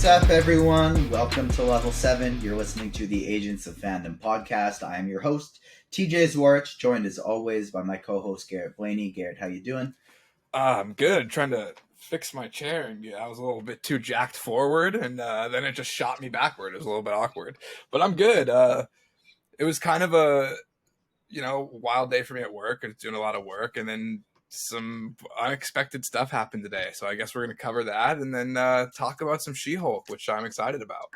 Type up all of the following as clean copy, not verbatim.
up, everyone? Welcome to Level 7. You're listening to the Agents of Fandom podcast. I am your host, TJ Zwarich, joined as always by my co-host, Garrett Blaney. Garrett, how you doing? I'm good. Trying to fix my chair, and I was a little bit too jacked forward, and then it just shot me backward. It was a little bit awkward, but I'm good. It was kind of a wild day for me at work. I was doing a lot of work, and then some unexpected stuff happened today. So I guess we're going to cover that, and then talk about some She-Hulk, which I'm excited about.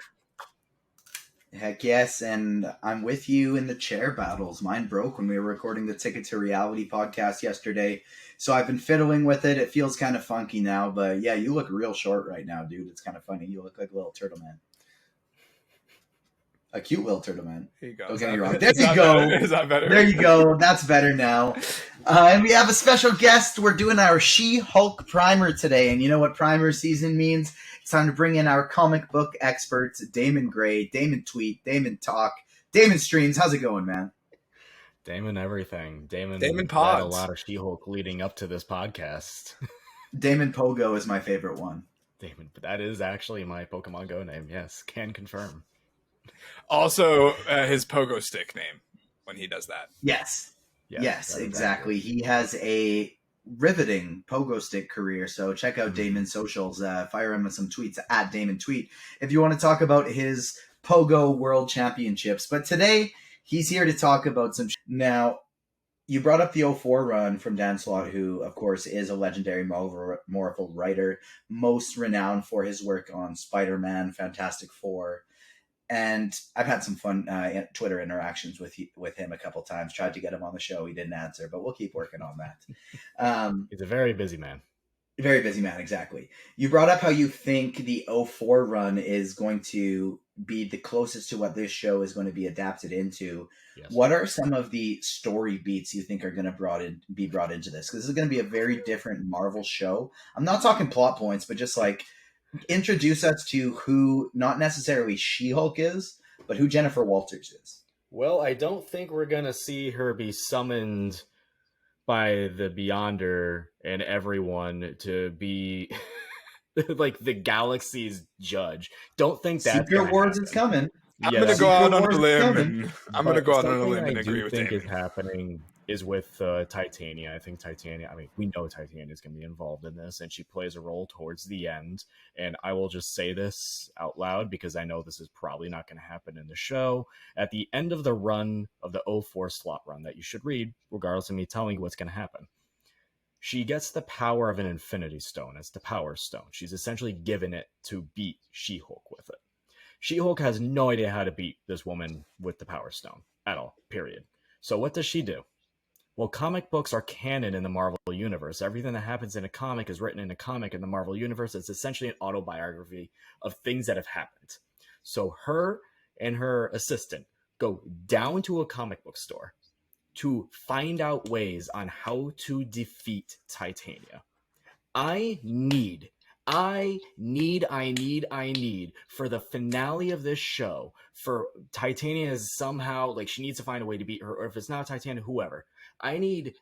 Heck yes, and I'm with you in the chair battles. Mine broke when we were recording the Ticket to Reality podcast yesterday, so I've been fiddling with it. It feels kind of funky now, but yeah, you look real short right now, dude. It's kind of funny. You look like a little turtle man. A cute little turtle man. Here you go. Don't get me wrong. There you go. Is that better? There you go. That's better now. And we have a special guest. We're doing our She-Hulk primer today, and you know what primer season means? It's time to bring in our comic book experts, Damon Gray, Damon Tweet, Damon Talk, Damon Streams. How's it going, man? Damon everything. Damon Pods. read a lot of She-Hulk leading up to this podcast. Damon Pogo is my favorite one. Damon, but that is actually my Pokemon Go name. Yes, can confirm. Also, his pogo stick name when he does that. Yes, exactly. He has a riveting pogo stick career, so check out Damon's socials. Fire him with some tweets at Damon Tweet if you want to talk about his Pogo World Championships. But today, he's here to talk about some... Now, you brought up the 04 run from Dan Slott, who, of course, is a legendary Marvel writer, most renowned for his work on Spider-Man, Fantastic Four. And I've had some fun Twitter interactions with him a couple times. Tried to get him on the show. He didn't answer, but we'll keep working on that. He's a very busy man. Very busy man, exactly. You brought up how you think the 04 run is going to be the closest to what this show is going to be adapted into. Yes. What are some of the story beats you think are going to be brought into this? Because this is going to be a very different Marvel show. I'm not talking plot points, but just like... introduce us to who not necessarily She-Hulk is, but who Jennifer Walters is. Well, I don't think we're going to see her be summoned by the Beyonder and everyone to be like the galaxy's judge. Don't think that Secret Wars is coming. I'm going to go out on a limb and agree with Damon. Is happening is with Titania. I think Titania, we know Titania is going to be involved in this, and she plays a role towards the end. And I will just say this out loud because I know this is probably not going to happen in the show. At the end of the run of the 04 slot run that you should read, regardless of me telling you what's going to happen, she gets the power of an Infinity Stone. It's the Power Stone. She's essentially given it to beat She-Hulk with it. She-Hulk has no idea how to beat this woman with the Power Stone at all, period. So what does she do? Well, comic books are canon in the Marvel Universe. Everything that happens in a comic is written in a comic in the Marvel Universe. It's essentially an autobiography of things that have happened. So her and her assistant go down to a comic book store to find out ways on how to defeat Titania. I need for the finale of this show for Titania is somehow like she needs to find a way to beat her, or if it's not Titania, whoever. I need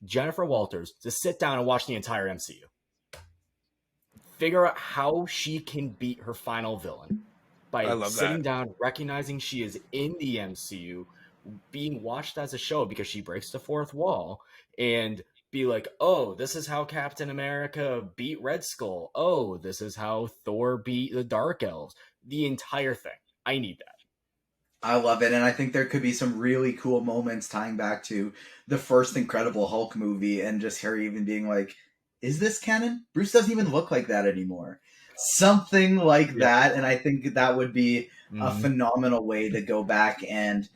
Jennifer Walters to sit down and watch the entire MCU. Figure out how she can beat her final villain by sitting down, recognizing she is in the MCU, being watched as a show because she breaks the fourth wall, and be like, oh, this is how Captain America beat Red Skull. Oh, this is how Thor beat the Dark Elves. The entire thing. I need that. I love it, and I think there could be some really cool moments tying back to the first Incredible Hulk movie, and just her even being like, is this canon? Bruce doesn't even look like that anymore. Something like that, and I think that would be a phenomenal way to go back and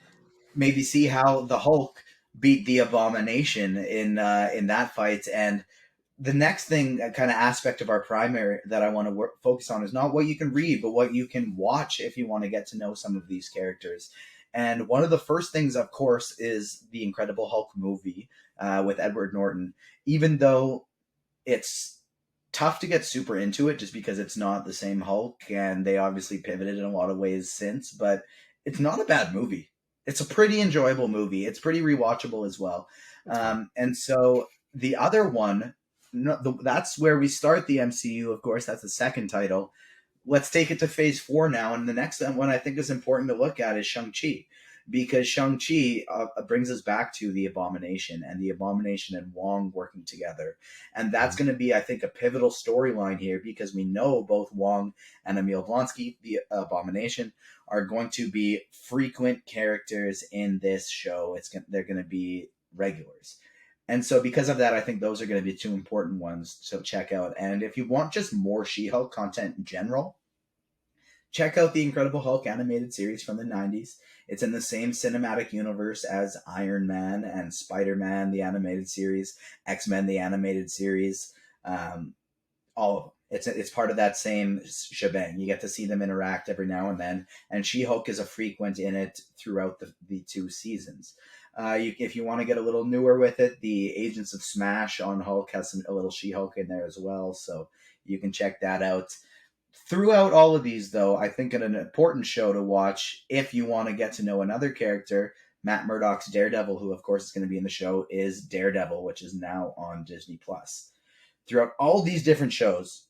maybe see how the Hulk beat the Abomination in that fight. And the next thing, kind of aspect of our primary that I want to focus on is not what you can read, but what you can watch if you want to get to know some of these characters. And one of the first things, of course, is the Incredible Hulk movie with Edward Norton. Even though it's tough to get super into it just because it's not the same Hulk, and they obviously pivoted in a lot of ways since, but it's not a bad movie. It's a pretty enjoyable movie. It's pretty rewatchable as well. And so the other one, that's where we start the MCU, of course. That's the second title. let's take it to phase 4 now. And the next one I think is important to look at is Shang-Chi, because Shang-Chi brings us back to the Abomination and the Abomination and Wong working together. And that's going to be, I think, a pivotal storyline here, because we know both Wong and Emil Blonsky, the Abomination, are going to be frequent characters in this show. They're going to be regulars. And so because of that, I think those are going to be 2 important ones to check out. And if you want just more She-Hulk content in general, check out the Incredible Hulk animated series from the 90s. It's in the same cinematic universe as Iron Man and Spider-Man, the animated series, X-Men, the animated series, all of them. It's part of that same shebang. You get to see them interact every now and then, and She-Hulk is a frequent in it throughout the 2 seasons. If you want to get a little newer with it, the Agents of Smash on Hulk has a little She-Hulk in there as well, so you can check that out. Throughout all of these, though, I think an important show to watch if you want to get to know another character, Matt Murdock's Daredevil, who of course is going to be in the show, is Daredevil, which is now on Disney+. Throughout all these different shows,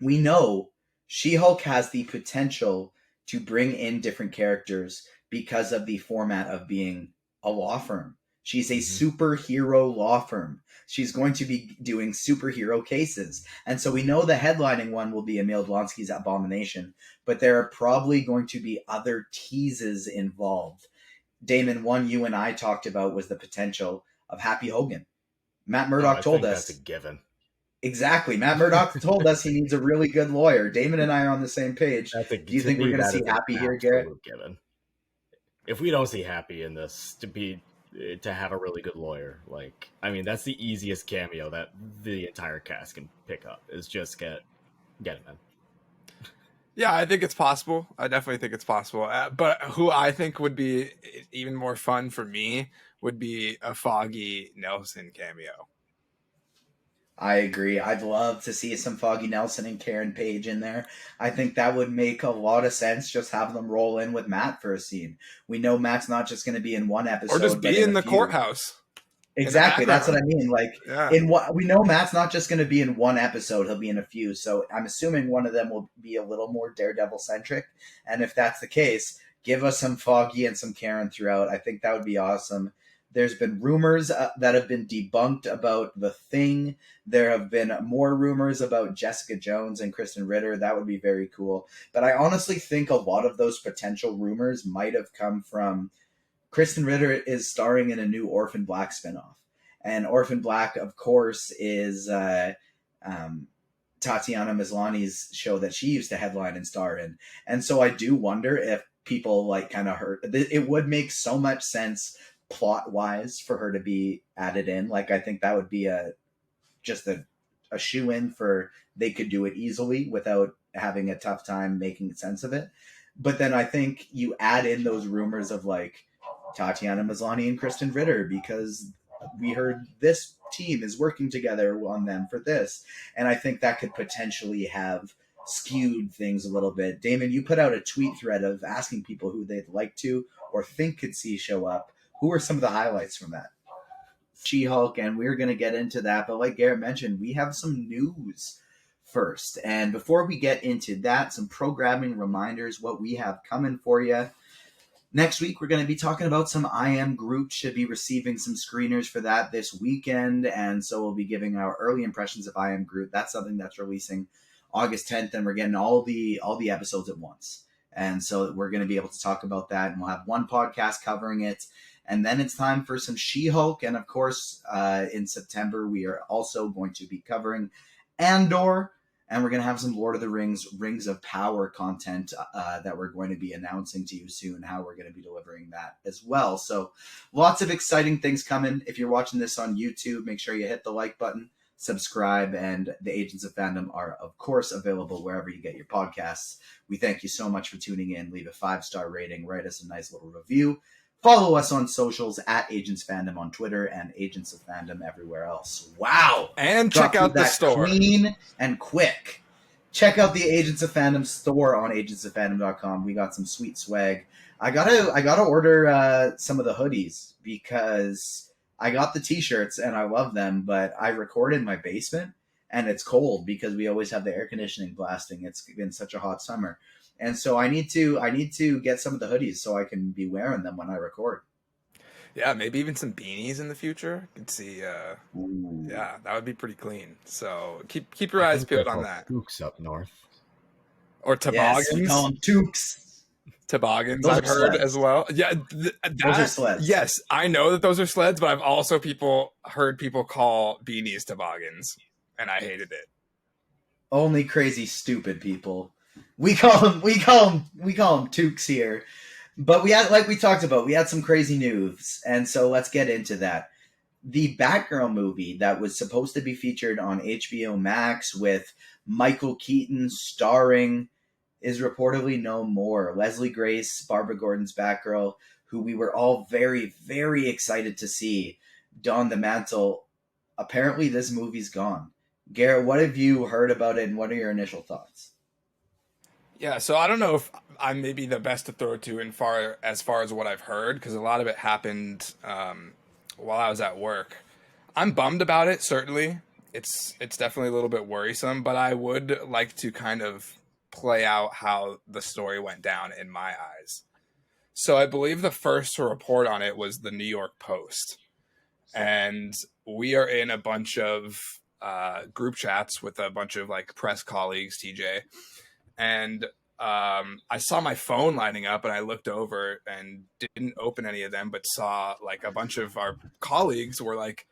we know She-Hulk has the potential to bring in different characters because of the format of being a law firm. She's a superhero law firm. She's going to be doing superhero cases. And so we know the headlining one will be Emil Blonsky's Abomination, but there are probably going to be other teases involved. Damon, one you and I talked about was the potential of Happy Hogan. Matt Murdock told us. That's a given. Exactly. Matt Murdock told us he needs a really good lawyer. Damon and I are on the same page. Do you think we're going to see Happy here, Garrett? Given. If we don't see Happy in this, to have a really good lawyer, that's the easiest cameo that the entire cast can pick up, is just get him in. Yeah, I think it's possible. I definitely think it's possible. But who I think would be even more fun for me would be a Foggy Nelson cameo. I agree. I'd love to see some Foggy Nelson and Karen Page in there. I think that would make a lot of sense, just have them roll in with Matt for a scene. We know Matt's not just going to be in one episode. Or just be in the courthouse. Exactly. That's what I mean. We know Matt's not just going to be in one episode. He'll be in a few. So I'm assuming one of them will be a little more Daredevil-centric. And if that's the case, give us some Foggy and some Karen throughout. I think that would be awesome. There's been rumors that have been debunked about The Thing. There have been more rumors about Jessica Jones and Kristen Ritter. That would be very cool. But I honestly think a lot of those potential rumors might have come from Kristen Ritter is starring in a new Orphan Black spinoff. And Orphan Black, of course, is Tatiana Maslany's show that she used to headline and star in. And so I do wonder if people kind of heard. It would make so much sense plot-wise for her to be added in. I think that would be a shoe-in for they could do it easily without having a tough time making sense of it. But then I think you add in those rumors of Tatiana Maslany and Kristen Ritter, because we heard this team is working together on them for this. And I think that could potentially have skewed things a little bit. Damon, you put out a tweet thread of asking people who they'd like to or think could see show up. Who are some of the highlights from that? She-Hulk, and we're going to get into that. But like Garrett mentioned, we have some news first. And before we get into that, some programming reminders, what we have coming for you. Next week, we're going to be talking about some I Am Groot. Should be receiving some screeners for that this weekend. And so we'll be giving our early impressions of I Am Groot. That's something that's releasing August 10th. And we're getting all the episodes at once. And so we're going to be able to talk about that. And we'll have one podcast covering it. And then it's time for some She-Hulk. And of course, in September, we are also going to be covering Andor. And we're going to have some Lord of the Rings, Rings of Power content that we're going to be announcing to you soon, how we're going to be delivering that as well. So lots of exciting things coming. If you're watching this on YouTube, make sure you hit the like button, subscribe, and the Agents of Fandom are, of course, available wherever you get your podcasts. We thank you so much for tuning in. Leave a 5-star rating, write us a nice little review. Follow us on socials at Agents Fandom on Twitter and Agents of Fandom everywhere else. Wow! And check out the store. Clean and quick. Check out the Agents of Fandom store on agentsoffandom.com. We got some sweet swag. I gotta order some of the hoodies because I got the t-shirts and I love them, but I record in my basement and it's cold because we always have the air conditioning blasting. It's been such a hot summer. And so I need to get some of the hoodies so I can be wearing them when I record. Yeah, maybe even some beanies in the future. You can see, Ooh. yeah, that would be pretty clean. So keep your I eyes think they're peeled on called that. kooks up north. Or Yes, we call toboggans. them toques. Toboggans, Those I've are heard as sleds. well. Yeah, Those are that, sleds. yes, I know that those are sleds, but I've also heard people call beanies toboggans, and I hated it. Only crazy, stupid people. We call them toques here. But we had, like we talked about, we had some crazy news, and so let's get into that. The Batgirl movie that was supposed to be featured on HBO Max with Michael Keaton starring is reportedly no more. Leslie Grace, Barbara Gordon's Batgirl, who we were all very, very excited to see don the mantle. Apparently, this movie's gone. Garrett, what have you heard about it, and what are your initial thoughts? Yeah, so I don't know if I'm maybe the best to throw it to as far as what I've heard, because a lot of it happened while I was at work. I'm bummed about it. Certainly, it's definitely a little bit worrisome, but I would like to kind of play out how the story went down in my eyes. So I believe the first to report on it was the New York Post, and we are in a bunch of group chats with a bunch of like press colleagues, TJ, and I saw my phone lighting up, and I looked over and didn't open any of them, but saw like a bunch of our colleagues were like,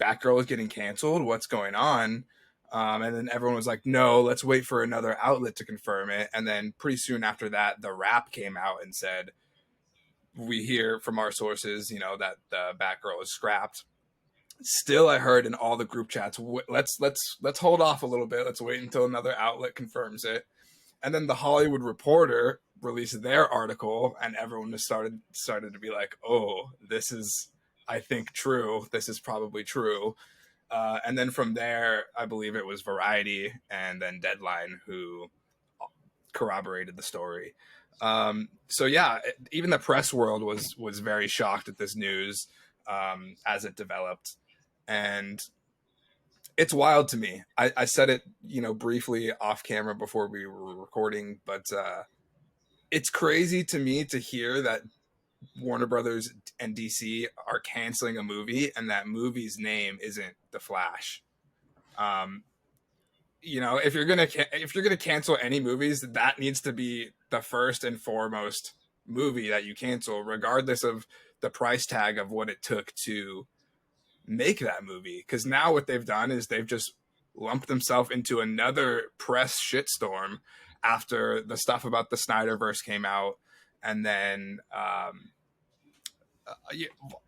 Batgirl is getting canceled. What's going on? And then everyone was like, no, let's wait for another outlet to confirm it. And then pretty soon after that, The Wrap came out and said, we hear from our sources, that the Batgirl is scrapped. Still, I heard in all the group chats, let's hold off a little bit. Let's wait until another outlet confirms it. And then the Hollywood Reporter released their article, and everyone just started to be like, "Oh, this is, I think, true. This is probably true." And then from there, I believe it was Variety and then Deadline who corroborated the story. So yeah, even the press world was very shocked at this news as it developed, and it's wild to me. I said it, briefly off camera before we were recording, but it's crazy to me to hear that Warner Brothers and DC are canceling a movie, and that movie's name isn't The Flash. Um, if you're gonna cancel any movies, that needs to be the first and foremost movie that you cancel, regardless of the price tag of what it took to make that movie. Because now what they've done is they've just lumped themselves into another press shitstorm after the stuff about the Snyderverse came out, and then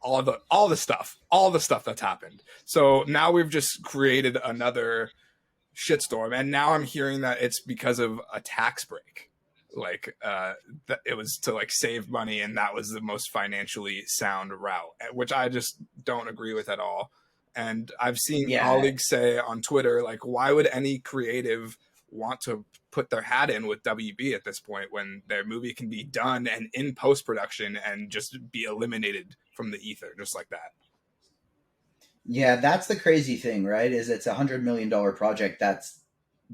all the stuff that's happened. So now we've just created another shitstorm, and now I'm hearing that it's because of a tax break. Like that it was to like save money, and that was the most financially sound route, which I just don't agree with at all. And I've seen Yeah, colleagues say on Twitter, like, why would any creative want to put their hat in with WB at this point when their movie can be done and in post production and just be eliminated from the ether just like that? yeah, that's the crazy thing, right? Is it's $100 million project that's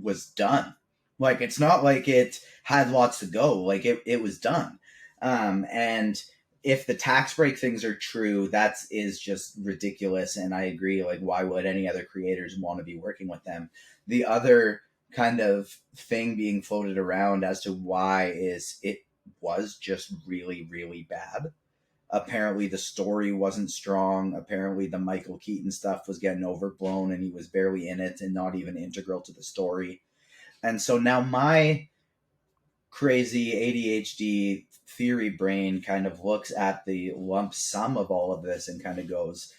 was done. Like it's not like it had lots to go. Like it was done. And if the tax break things are true, that is just ridiculous. And I agree. Like, why would any other creators want to be working with them? The other kind of thing being floated around as to why is it was just really, really bad. Apparently the story wasn't strong. Apparently the Michael Keaton stuff was getting overblown and he was barely in it and not even integral to the story. And so now my crazy ADHD theory brain kind of looks at the lump sum of all of this and kind of goes,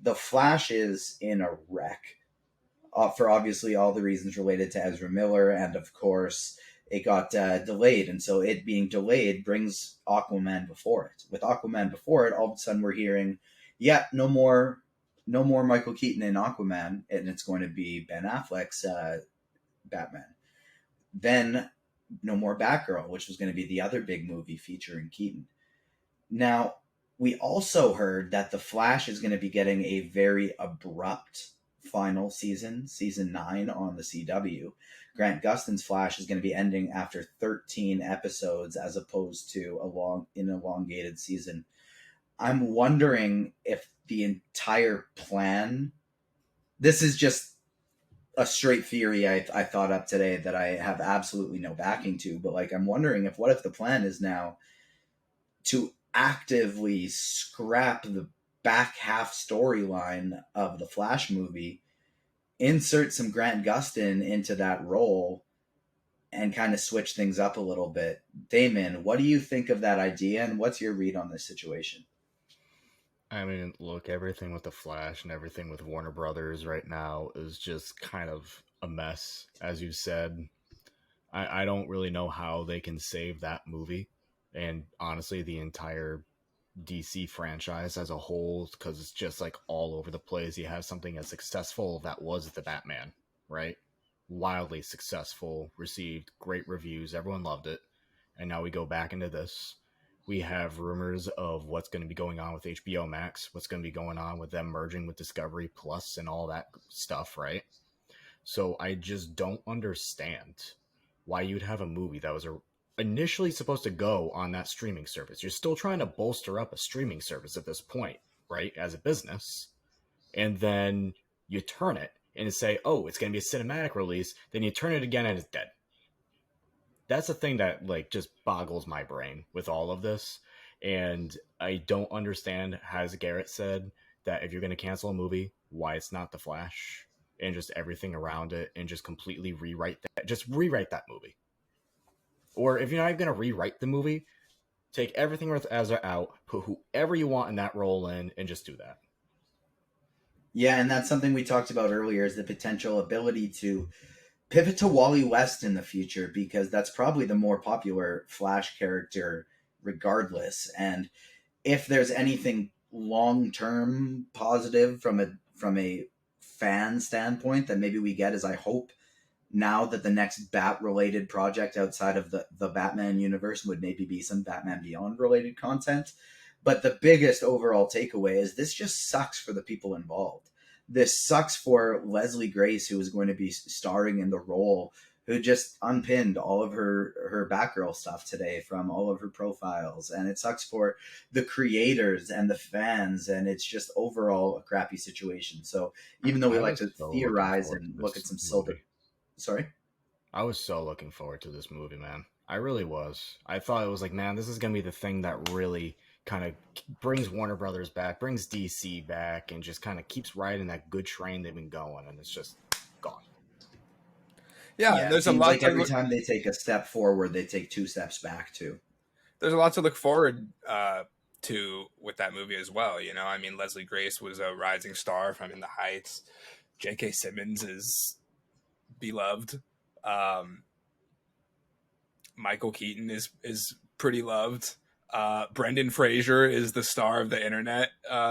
the Flash is in a wreck, for obviously all the reasons related to Ezra Miller, and of course it got delayed, and so it being delayed brings Aquaman before it. With Aquaman before it, all of a sudden we're hearing, yeah, no more Michael Keaton in Aquaman, and it's going to be Ben Affleck's Batman. Then no more Batgirl, which was going to be the other big movie featuring Keaton. Now, we also heard that The Flash is going to be getting a very abrupt final season, season 9 on the CW. Grant Gustin's Flash is going to be ending after 13 episodes as opposed to an elongated season. I'm wondering if the entire plan, this is just a straight theory I thought up today that I have absolutely no backing to, but like I'm wondering what if the plan is now to actively scrap the back half storyline of the Flash movie, insert some Grant Gustin into that role, and kind of switch things up a little bit. Damon, what do you think of that idea, and what's your read on this situation? I mean, look, everything with the Flash and everything with Warner Brothers right now is just kind of a mess, as you said. I don't really know how they can save that movie, and honestly, the entire DC franchise as a whole, because it's just like all over the place. You have something as successful that was the Batman, right? Wildly successful, received great reviews, everyone loved it, and now we go back into this. We have rumors of what's going to be going on with HBO Max, what's going to be going on with them merging with Discovery Plus and all that stuff, right? So I just don't understand why you'd have a movie that was initially supposed to go on that streaming service. You're still trying to bolster up a streaming service at this point, right? As a business. And then you turn it and say, oh, it's going to be a cinematic release. Then you turn it again and it's dead. That's the thing that like just boggles my brain with all of this. And I don't understand, as Garrett said, that if you're going to cancel a movie, why it's not The Flash and just everything around it and just completely rewrite that. Just rewrite that movie. Or if you're not even going to rewrite the movie, take everything with Ezra out, put whoever you want in that role in, and just do that. Yeah, and that's something we talked about earlier, is the potential ability to pivot to Wally West in the future, because that's probably the more popular Flash character regardless. And if there's anything long-term positive from a fan standpoint that maybe we get, is I hope now that the next Bat-related project outside of the Batman universe would maybe be some Batman Beyond-related content. But the biggest overall takeaway is this just sucks for the people involved. This sucks for Leslie Grace, who is going to be starring in the role, who just unpinned all of her Batgirl stuff today from all of her profiles. And it sucks for the creators and the fans, and it's just overall a crappy situation. So even though we like to theorize and look at some silver... Sorry? I was so looking forward to this movie, man. I really was. I thought it was like, man, this is going to be the thing that really kind of brings Warner Brothers back, brings DC back, and just kind of keeps riding that good train they've been going, and it's just gone. Yeah, there's a lot. Like every time they take a step forward, they take 2 steps back too. There's a lot to look forward to with that movie as well. You know, I mean, Leslie Grace was a rising star from In the Heights. J.K. Simmons is beloved. Michael Keaton is pretty loved. Brendan Fraser is the star of the internet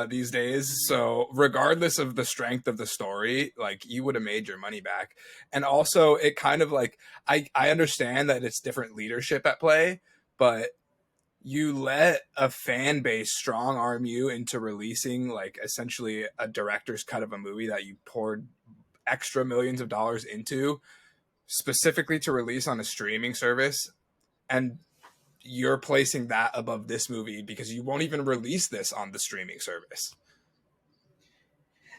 these days. So regardless of the strength of the story, like, you would have made your money back. And also it kind of like, I understand that it's different leadership at play, but you let a fan base strong arm you into releasing like essentially a director's cut of a movie that you poured extra millions of dollars into specifically to release on a streaming service, and you're placing that above this movie because you won't even release this on the streaming service.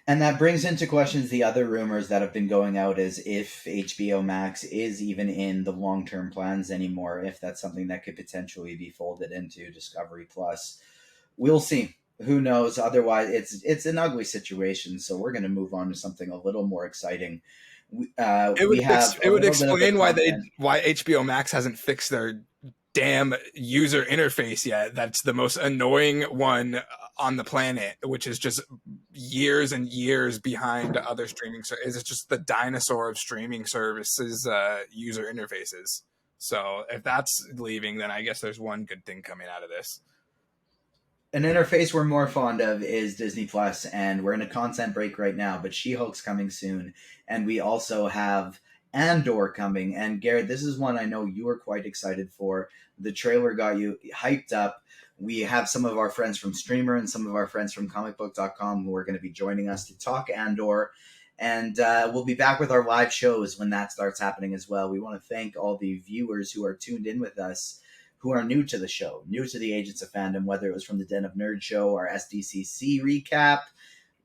And that brings into questions the other rumors that have been going out, is if HBO Max is even in the long-term plans anymore, if that's something that could potentially be folded into Discovery Plus. We'll see. Who knows? Otherwise, it's an ugly situation, so we're going to move on to something a little more exciting. It would explain why HBO Max hasn't fixed their damn user interface yet. That's the most annoying one on the planet, which is just years and years behind other streaming services. It's just the dinosaur of streaming services user interfaces. So if that's leaving, then I guess there's one good thing coming out of this. An interface we're more fond of is Disney Plus, and we're in a content break right now, but She-Hulk's coming soon, and we also have Andor coming. And Garrett, this is one I know you are quite excited for. The trailer got you hyped up. We have some of our friends from Streamer and some of our friends from comicbook.com who are going to be joining us to talk Andor. And we'll be back with our live shows when that starts happening as well. We want to thank all the viewers who are tuned in with us, who are new to the show, new to the Agents of Fandom, whether it was from the Den of Nerd show or SDCC recap.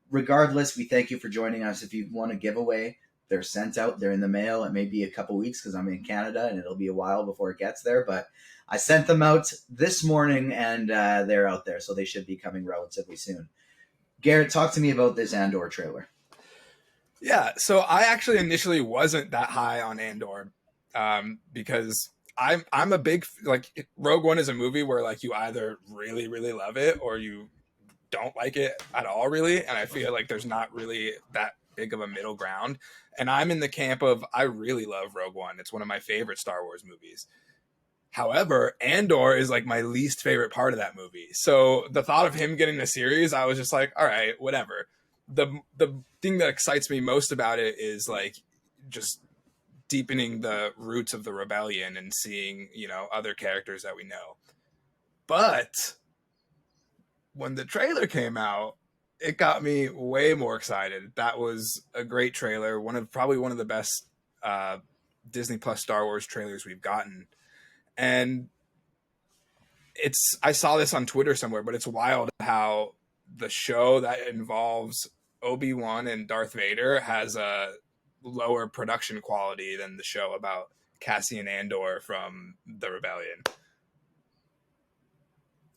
Regardless, we thank you for joining us. If you want a giveaway, they're sent out. They're in the mail. It may be a couple weeks because I'm in Canada and it'll be a while before it gets there. But I sent them out this morning and they're out there. So they should be coming relatively soon. Garrett, talk to me about this Andor trailer. Yeah, so I actually initially wasn't that high on Andor because I'm a big, like, Rogue One is a movie where, like, you either really, really love it or you don't like it at all, really. And I feel like there's not really that big of a middle ground. And I'm in the camp of, I really love Rogue One. It's one of my favorite Star Wars movies. However, Andor is like my least favorite part of that movie. So the thought of him getting a series, I was just like, all right, whatever. The thing that excites me most about it is like just deepening the roots of the rebellion and seeing, you know, other characters that we know. But when the trailer came out, it got me way more excited. That was a great trailer. Probably one of the best Disney Plus Star Wars trailers we've gotten. And I saw this on Twitter somewhere, but it's wild how the show that involves Obi-Wan and Darth Vader has a lower production quality than the show about Cassian Andor from the Rebellion.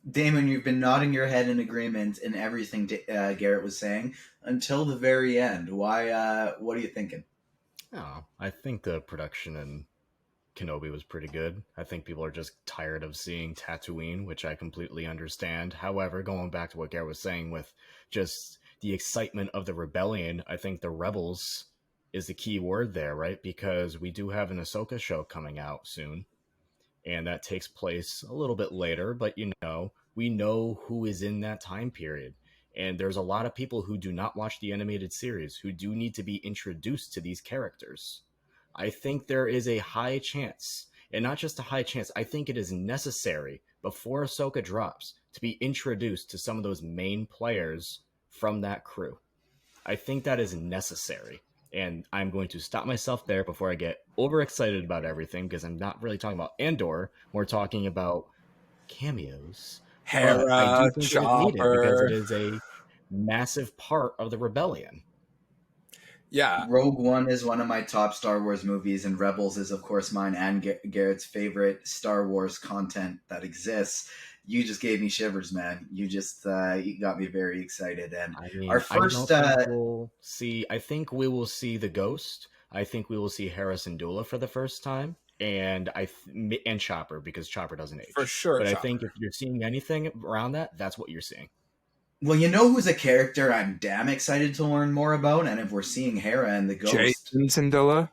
Damon, you've been nodding your head in agreement in everything Garrett was saying until the very end. Why? What are you thinking? Oh, I think the production in Kenobi was pretty good. I think people are just tired of seeing Tatooine, which I completely understand. However, going back to what Garrett was saying with just the excitement of the rebellion, I think the rebels is the key word there, right? Because we do have an Ahsoka show coming out soon, and that takes place a little bit later, but you know, we know who is in that time period. And there's a lot of people who do not watch the animated series who do need to be introduced to these characters. I think there is a high chance, and not just a high chance, I think it is necessary before Ahsoka drops to be introduced to some of those main players from that crew. I think that is necessary. And I'm going to stop myself there before I get overexcited about everything, because I'm not really talking about Andor. We're talking about cameos. Hera, I do think Chopper. it is needed because it is a massive part of the rebellion. Yeah. Rogue One is one of my top Star Wars movies, and Rebels is, of course, mine and Garrett's favorite Star Wars content that exists. You just gave me shivers, man. You got me very excited. And I mean, our first, I think we will see the Ghost. I think we will see Hera Syndulla for the first time, and and Chopper, because Chopper doesn't age For sure. But Chopper. I think if you're seeing anything around that, that's what you're seeing. well, you know who's a character I'm damn excited to learn more about, and if we're seeing Hera and the Ghost, Jason Syndulla.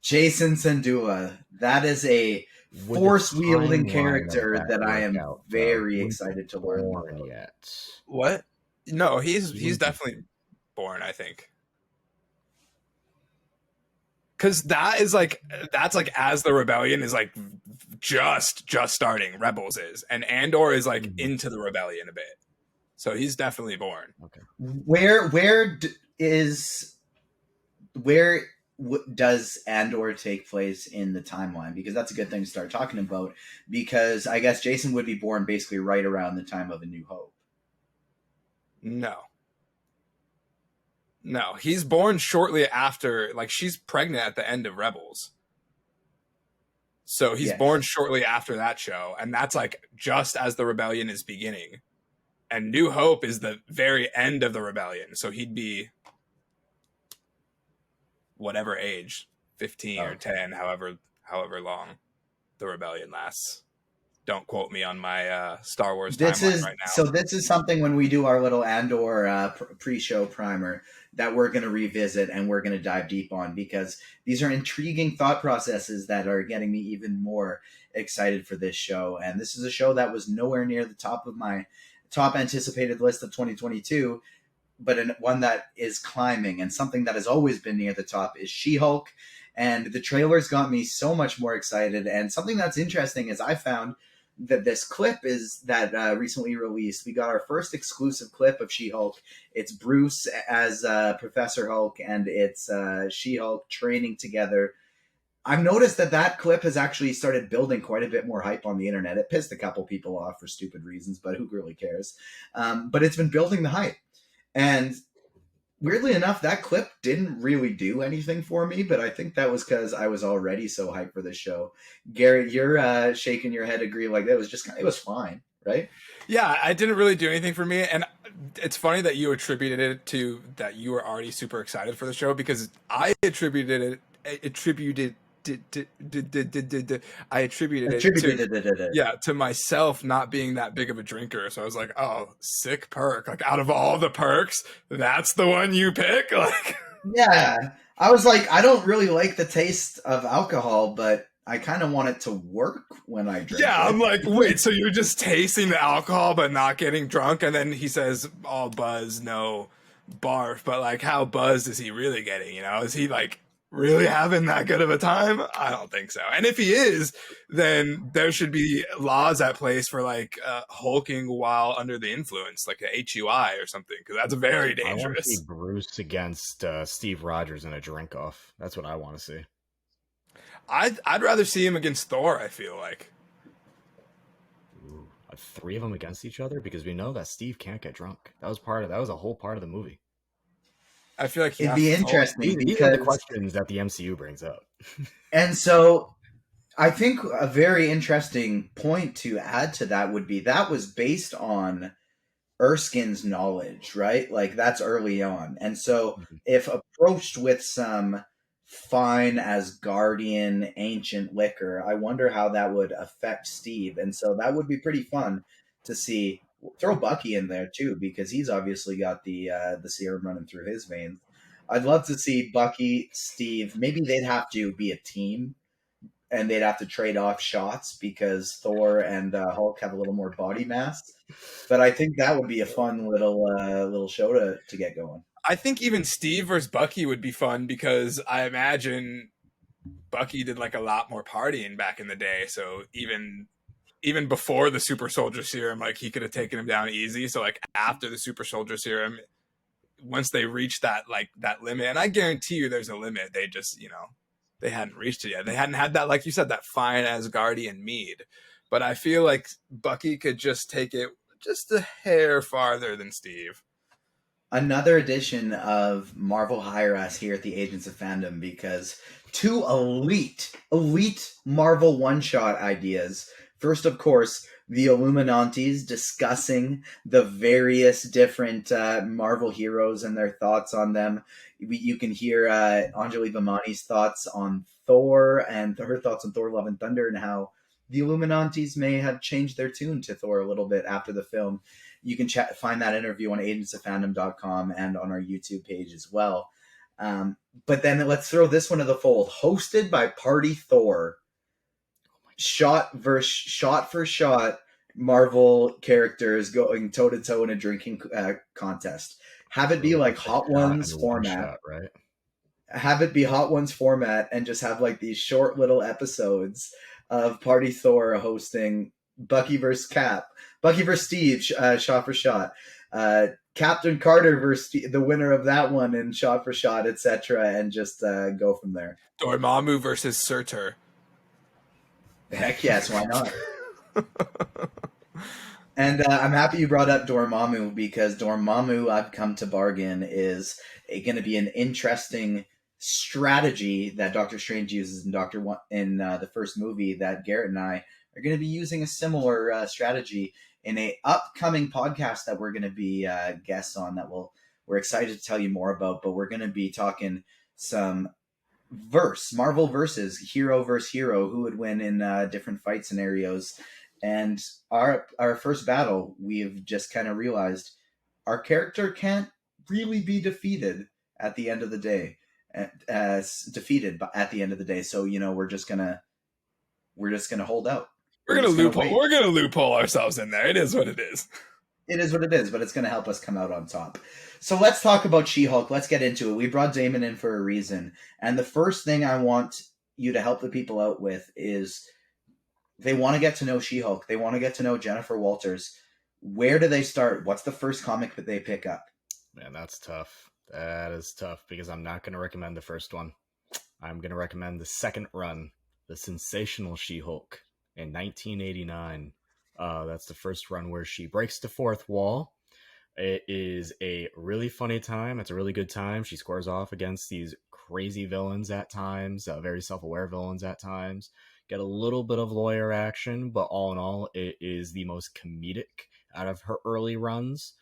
Jason Syndulla. That is a force-wielding character that I am very excited to learn more about. Yet. What? No, he's definitely born, I think. Because that's like as the rebellion is like just starting, Rebels is, and Andor is like into the rebellion a bit, so he's definitely born. Okay. Where does Andor take place in the timeline? Because that's a good thing to start talking about, because I guess Jason would be born basically right around the time of A New Hope. No, he's born shortly after, like, she's pregnant at the end of Rebels. So he's born shortly after that show, and that's like just as the rebellion is beginning. And New Hope is the very end of the rebellion, so he'd be whatever age, 15 or 10, however long the rebellion lasts. Don't quote me on my Star Wars timeline right now. So this is something when we do our little Andor pre-show primer that we're going to revisit and we're going to dive deep on, because these are intriguing thought processes that are getting me even more excited for this show. And this is a show that was nowhere near the top of my top anticipated list of 2022, but one that is climbing, and something that has always been near the top is She-Hulk. And the trailers got me so much more excited. And something that's interesting is I found this clip is that recently released. We got our first exclusive clip of She-Hulk. It's Bruce as Professor Hulk, and it's She-Hulk training together. I've noticed that clip has actually started building quite a bit more hype on the internet. It pissed a couple people off for stupid reasons, but who really cares? But it's been building the hype. And weirdly enough, that clip didn't really do anything for me, but I think that was because I was already so hyped for this show. Garrett, you're shaking your head, agree, like that was just, it was fine, right? Yeah, it didn't really do anything for me. And it's funny that you attributed it to that you were already super excited for the show, because I attributed it to myself not being that big of a drinker. So I was like, oh, sick perk. Like, out of all the perks, that's the one you pick? Like, yeah. I was like, I don't really like the taste of alcohol, but I kind of want it to work when I drink. Yeah, I'm like, wait, so you're just tasting the alcohol but not getting drunk? And then he says, all buzz, no barf. But like, how buzzed is he really getting? You know, is he like really having that good of a time? I don't think so. And if he is, then there should be laws at place for like hulking while under the influence, like a HUI or something, because that's very dangerous. I want to see Bruce against Steve Rogers in a drink off. That's what I want to see. I'd rather see him against Thor, I feel like. Ooh, 3 of them against each other, because we know that Steve can't get drunk. That was a whole part of the movie. I feel like it'd be interesting. These are the questions that the MCU brings up. And so I think a very interesting point to add to that would be that was based on Erskine's knowledge, right? Like, that's early on. And so if approached with some fine Asgardian ancient liquor, I wonder how that would affect Steve. And so that would be pretty fun to see. Throw Bucky in there too, because he's obviously got the serum running through his veins. I'd love to see Bucky, Steve. Maybe they'd have to be a team, and they'd have to trade off shots because Thor and Hulk have a little more body mass. But I think that would be a fun little show to get going. I think even Steve versus Bucky would be fun, because I imagine Bucky did like a lot more partying back in the day. So even before the super soldier serum, like, he could have taken him down easy. So like, after the super soldier serum, once they reach that limit, and I guarantee you there's a limit, they just, they hadn't reached it yet. They hadn't had that, like you said, that fine Asgardian mead. But I feel like Bucky could just take it just a hair farther than Steve. Another edition of Marvel Hire Us here at the Agents of Fandom, because 2 elite Marvel one-shot ideas. First, of course, the Illuminantes discussing the various different Marvel heroes and their thoughts on them. You can hear Anjali Vamani's thoughts on Thor and her thoughts on Thor Love and Thunder, and how the Illuminantes may have changed their tune to Thor a little bit after the film. You can find that interview on agentsoffandom.com and on our YouTube page as well. But then let's throw this one to the fold. Hosted by Party Thor. Shot for shot Marvel characters going toe to toe in a drinking contest. Have it be like Hot Ones format, shot, right? Have it be Hot Ones format, and just have like these short little episodes of Party Thor hosting Bucky versus Cap, Bucky versus Steve, shot for shot. Captain Carter versus the winner of that one in shot for shot, etc., and just go from there. Dormammu versus Surtur. Heck yes, why not? And I'm happy you brought up Dormammu, because Dormammu, I've come to bargain, is going to be an interesting strategy that Doctor Strange uses in the first movie, that Garrett and I are going to be using a similar strategy in a upcoming podcast that we're going to be guests on, that we're excited to tell you more about. But we're going to be talking some Marvel versus hero, who would win in different fight scenarios. And our first battle, we've just kind of realized our character can't really be defeated at the end of the day. So we're just gonna hold out. We're gonna loophole ourselves in there. It is what it is. It is what it is, but it's gonna help us come out on top. So let's talk about She-Hulk. Let's get into it. We brought Damon in for a reason. And the first thing I want you to help the people out with is They want to get to know She-Hulk. They want to get to know Jennifer Walters. Where do they start? What's the first comic that they pick up? Man, that's tough. That is tough because I'm not going to recommend the first one. I'm going to recommend the second run, The Sensational She-Hulk in 1989. That's the first run where she breaks the fourth wall. It is a really funny time. It's a really good time. She squares off against these crazy villains at times, very self-aware villains at times. Get a little bit of lawyer action, but all in all, it is the most comedic out of her early runs.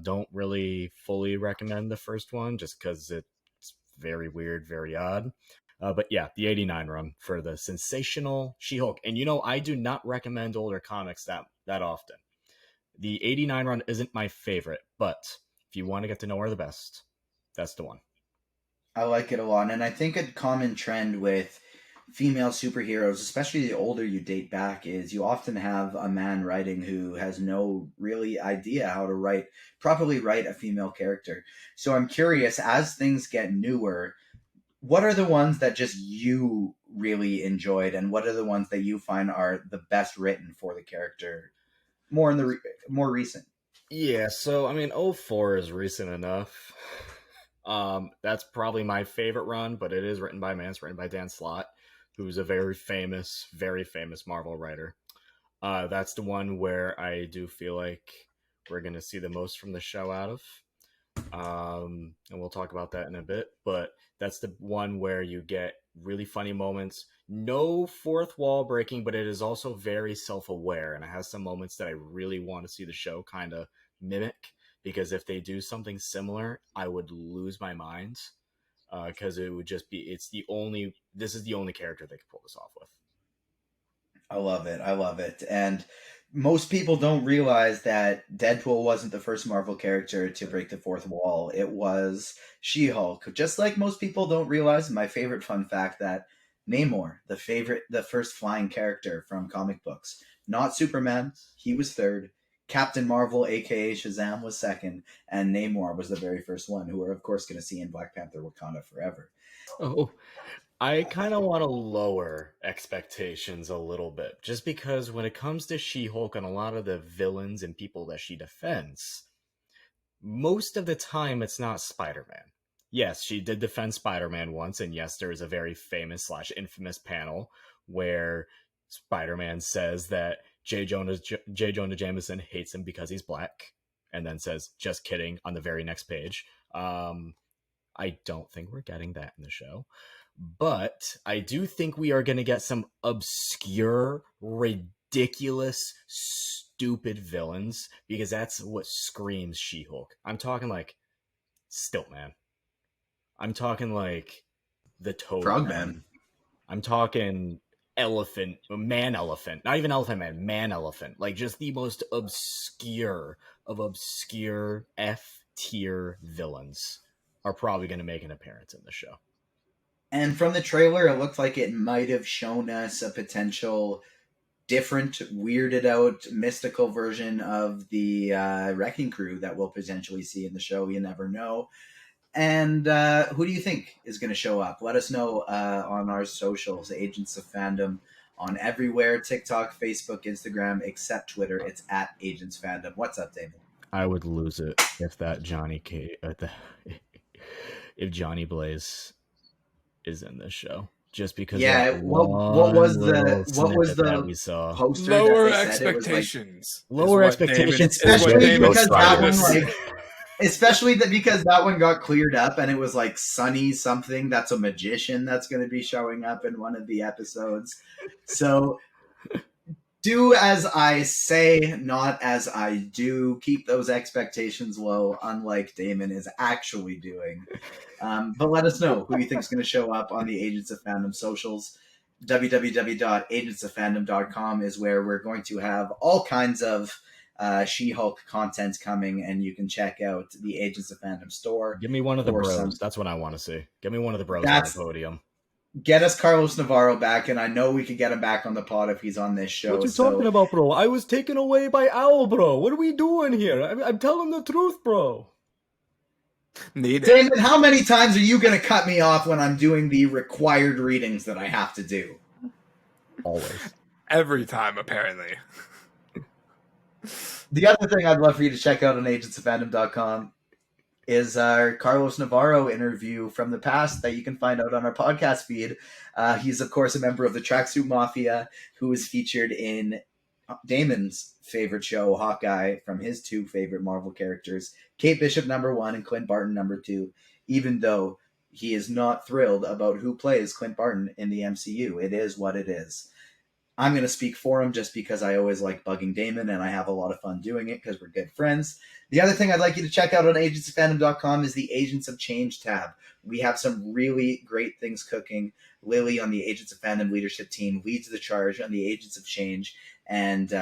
Don't really fully recommend the first one just because it's very weird, very odd. But yeah, the 89 run for the Sensational She-Hulk. And I do not recommend older comics that often. The 89 run isn't my favorite, but if you want to get to know her the best, that's the one. I like it a lot. And I think a common trend with female superheroes, especially the older you date back, is you often have a man writing who has no really idea how to properly write a female character. So I'm curious, as things get newer, what are the ones that just you really enjoyed, and what are the ones that you find are the best written for the character? More in the more recent. Yeah, so I mean, 04 is recent enough. That's probably my favorite run, but it is written by a man. It's written by Dan Slott, who's a very famous Marvel writer. That's the one where I do feel like we're going to see the most from the show out of. And we'll talk about that in a bit, but that's the one where you get really funny moments, no fourth wall breaking, but it is also very self-aware, and it has some moments that I really want to see the show kind of mimic, because if they do something similar, I would lose my mind, because it would just be, this is the only character they could pull this off with. I love it. And most people don't realize that Deadpool wasn't the first Marvel character to break the fourth wall. It was She-Hulk. Just like most people don't realize, my favorite fun fact, that Namor, the first flying character from comic books, not Superman, he was third. Captain Marvel, aka Shazam, was second, and Namor was the very first one, who we're of course going to see in Black Panther: Wakanda Forever. Oh, I kind of want to lower expectations a little bit, just because when it comes to She-Hulk and a lot of the villains and people that she defends, most of the time it's not Spider-Man. Yes, she did defend Spider-Man once, and yes, there is a very famous / infamous panel where Spider-Man says that J. Jonah Jameson hates him because he's black, and then says, "Just kidding," on the very next page. I don't think we're getting that in the show. But I do think we are going to get some obscure, ridiculous, stupid villains, because that's what screams She-Hulk. I'm talking like Stiltman. I'm talking like the Toad Frogman. I'm talking man elephant. Not even elephant man elephant. Like just the most obscure of obscure F-tier villains are probably going to make an appearance in the show. And from the trailer, it looked like it might have shown us a potential different, weirded out, mystical version of the Wrecking Crew that we'll potentially see in the show. You never know. And who do you think is going to show up? Let us know on our socials, Agents of Fandom, on everywhere: TikTok, Facebook, Instagram, except Twitter. It's at Agents Fandom. What's up, David? I would lose it if that if Johnny Blaze is in this show, just because what was the that we saw? Poster lower that expectations. Lower expectations, especially because that one like because that one got cleared up, and it was like Sunny something that's a magician that's going to be showing up in one of the episodes. So do as I say, not as I do. Keep those expectations low, unlike Damon is actually doing. But let us know who you think is going to show up on the Agents of Fandom socials. www.agentsoffandom.com is where we're going to have all kinds of She-Hulk content coming, and you can check out the Agents of Fandom store. Give me one of the bros. That's what I want to see. Give me one of the bros on the podium. Get us Carlos Navarro back, and I know we could get him back on the pod if he's on this show. What you talking about, bro? I was taken away by Owl, bro. What are we doing here? I'm telling the truth, bro. David, how many times are you going to cut me off when I'm doing the required readings that I have to do? Always. Every time, apparently. The other thing I'd love for you to check out on agentsofandom.com is our Carlos Navarro interview from the past that you can find out on our podcast feed. He's, of course, a member of the Tracksuit Mafia, who is featured in Damon's favorite show, Hawkeye, from his two favorite Marvel characters, Kate Bishop #1 and Clint Barton #2, even though he is not thrilled about who plays Clint Barton in the MCU. It is what it is. I'm going to speak for him just because I always like bugging Damon and I have a lot of fun doing it because we're good friends. The other thing I'd like you to check out on agentsofandom.com is the Agents of Change tab. We have some really great things cooking. Lily on the Agents of Fandom leadership team leads the charge on the Agents of Change, and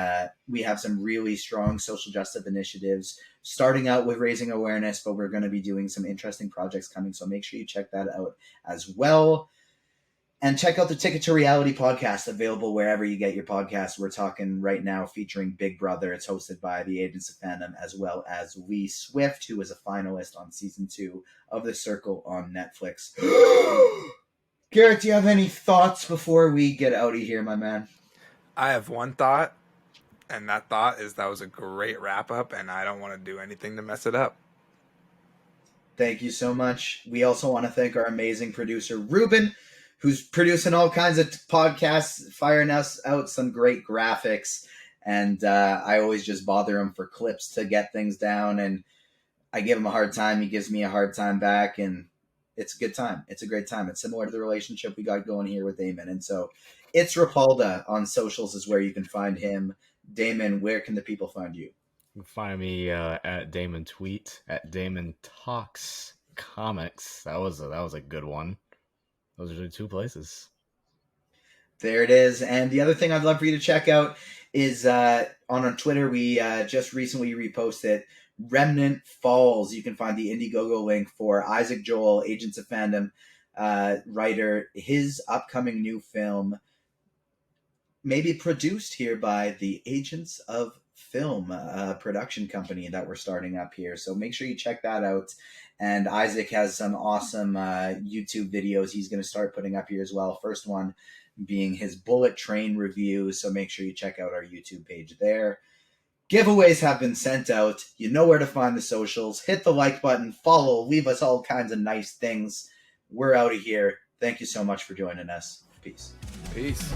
we have some really strong social justice initiatives, starting out with raising awareness, but we're going to be doing some interesting projects coming, so make sure you check that out as well. And check out the Ticket to Reality podcast, available wherever you get your podcasts. We're talking right now featuring Big Brother. It's hosted by the Agents of Fandom, as well as Lee Swift, who is a finalist on season 2 of The Circle on Netflix. Garrett, do you have any thoughts before we get out of here, my man? I have one thought, and that thought is that was a great wrap-up, and I don't want to do anything to mess it up. Thank you so much. We also want to thank our amazing producer, Ruben, who's producing all kinds of podcasts, firing us out some great graphics. And I always just bother him for clips to get things down. And I give him a hard time. He gives me a hard time back. And it's a good time. It's a great time. It's similar to the relationship we got going here with Damon. And so it's Rapalda on socials is where you can find him. Damon, where can the people find you? You can find me at Damon Tweet, at Damon Talks Comics. That was a good one. Those are the two places. There it is. And the other thing I'd love for you to check out is on Twitter, we just recently reposted Remnant Falls. You can find the Indiegogo link for Isaac Joel, Agents of Fandom writer, his upcoming new film, maybe produced here by the Agents of Film production company that we're starting up here. So make sure you check that out. And Isaac has some awesome YouTube videos he's going to start putting up here as well. First one being his Bullet Train review. So make sure you check out our YouTube page there. Giveaways have been sent out. You know where to find the socials. Hit the like button, follow, leave us all kinds of nice things. We're out of here. Thank you so much for joining us. Peace. Peace.